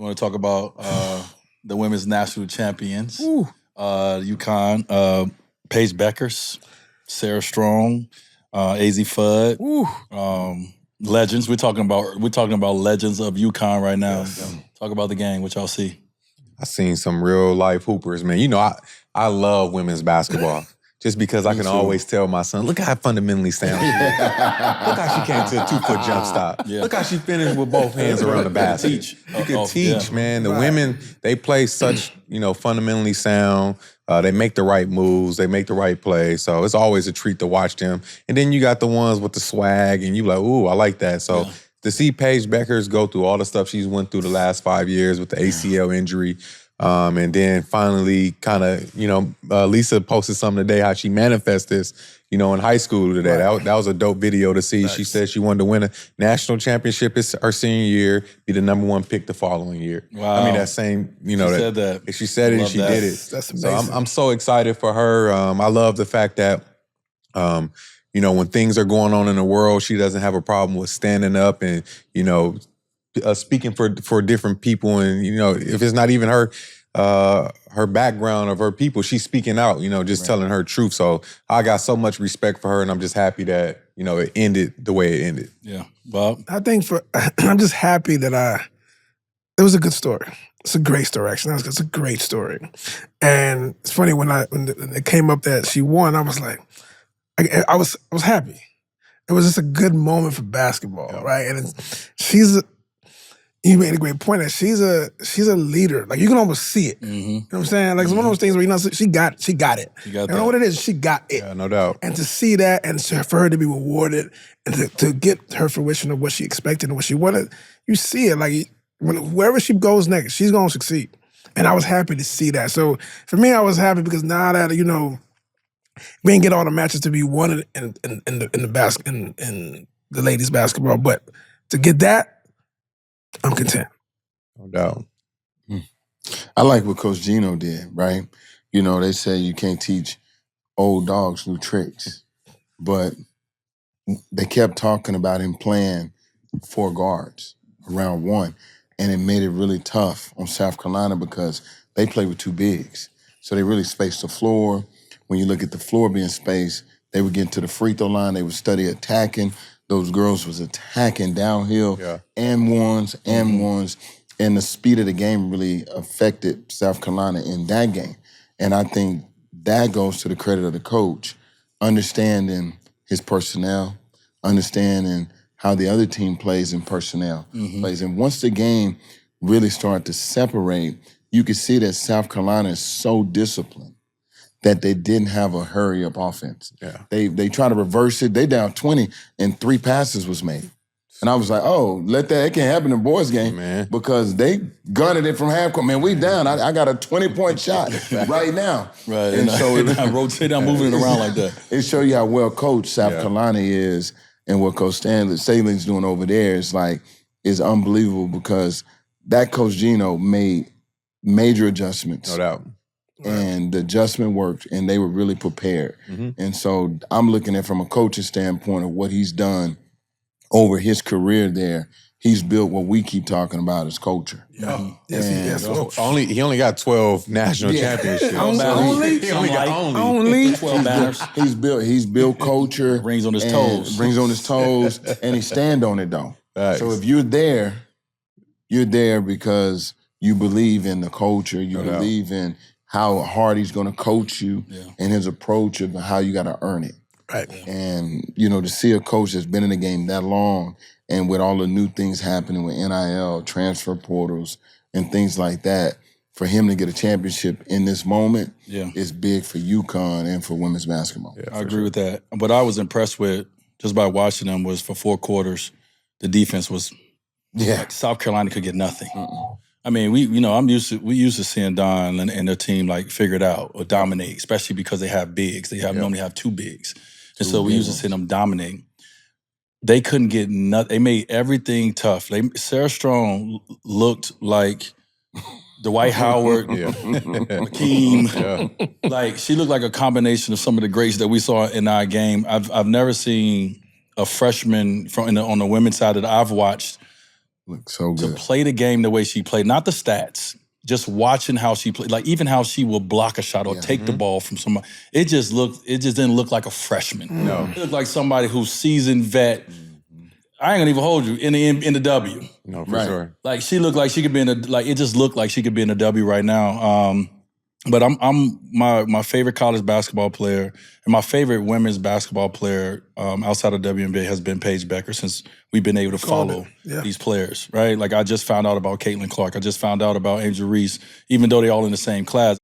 want to talk about the women's national champions, Ooh. UConn, Paige Beckers, Sarah Strong, AZ Fudd, legends. We're talking about legends of UConn right now. Yes. Talk about the game. What y'all see? I seen some real life hoopers, man. You know, I love women's basketball. Just because I can always tell my son, look how fundamentally sound she is. Look how she came to a 2-foot jump stop. Yeah. Look how she finished with both hands around the basket. You can teach, man. The women, they play such, fundamentally sound. They make the right moves. They make the right plays. So it's always a treat to watch them. And then you got the ones with the swag, and you like, ooh, I like that. So to see Paige Beckers go through all the stuff she's went through the last 5 years with the ACL injury, and then finally kind of, Lisa posted something today how she manifests this, in high school today. That was a dope video to see. Nice. She said she wanted to win a national championship her senior year, be the #1 pick the following year. Wow. I mean, that same, she said that. She said it and she did it. That's amazing. So I'm so excited for her. I love the fact that, when things are going on in the world, she doesn't have a problem with standing up and, speaking for different people. And, if it's not even her background of her people, she's speaking out, just telling her truth. So I got so much respect for her, and I'm just happy that, it ended the way it ended. Yeah. Bob? I think I'm just happy that it was a good story. It's a great story, actually. It's a great story. And it's funny, when it came up that she won, I was like, I was happy. It was just a good moment for basketball, right? And you made a great point that she's a leader. Like, you can almost see it. Mm-hmm. You know what I'm saying? Like, it's one of those things where she got it. You got You know what it is? She got it. Yeah, no doubt. And to see that, and for her to be rewarded, and to get her fruition of what she expected and what she wanted, you see it. Like, wherever she goes next, she's gonna succeed. And I was happy to see that. So for me, I was happy because now that we didn't get all the matches to be won in the ladies basketball, but to get that, I'm content. No doubt. I like what Coach Gino did, right? They say you can't teach old dogs new tricks, but they kept talking about him playing 4 guards around 1, and it made it really tough on South Carolina because they play with 2 bigs. So they really spaced the floor. When you look at the floor being spaced, they would get to the free throw line, they would study attacking. Those girls was attacking downhill, and ones, and the speed of the game really affected South Carolina in that game. And I think that goes to the credit of the coach, understanding his personnel, understanding how the other team plays in personnel plays. And once the game really started to separate, you could see that South Carolina is so disciplined that they didn't have a hurry-up offense. Yeah. They try to reverse it. They down 20, and 3 passes was made. And I was like, it can't happen in boys' game, man, because they gunned it from half court. Man, we down. I got a 20-point shot right now. Right, and so rotate down, moving it around like that. It show you how well coached South Carolina is, and what Coach Staling's doing over there is unbelievable, because that Coach Gino made major adjustments. No doubt. And the adjustment worked, and they were really prepared. And so I'm looking at, from a coaching standpoint, of what he's done over his career there. He's built what we keep talking about as culture. Yeah. Yes, He only got 12 national championships. Only? He only got 12 banners. He's built culture. Rings on his toes. Rings on his toes, and he stand on it, though. Nice. So if you're there because you believe in the culture, you believe in how hard he's going to coach you, and his approach of how you got to earn it. Right. And, to see a coach that's been in the game that long, and with all the new things happening with NIL, transfer portals, and things like that, for him to get a championship in this moment is big for UConn and for women's basketball. Yeah, I agree with that. What I was impressed with, just by watching them, was for 4 quarters, the defense was like South Carolina could get nothing. I mean, we used to seeing Don and their team figure it out or dominate, especially because they have bigs. They normally have 2 bigs. And so we used to see them dominate. They couldn't get nothing. They made everything tough. Sarah Strong looked like Dwight Howard, Hakeem. She looked like a combination of some of the greats that we saw in our game. I've never seen a freshman on the women's side that I've watched Looks so to good. play the game the way she played, not the stats, just watching how she played, like even how she will block a shot or take the ball from somebody. It just didn't look like a freshman. No. It looked like somebody who's seasoned vet. I ain't gonna even hold you in the W. No, for sure. Like she looked like she could be in it just looked like she could be in the W right now. But I'm my favorite college basketball player and my favorite women's basketball player outside of WNBA has been Paige Becker since we've been able to follow these players, right? Like I just found out about Caitlin Clark. I just found out about Angel Reese, even though they're all in the same class.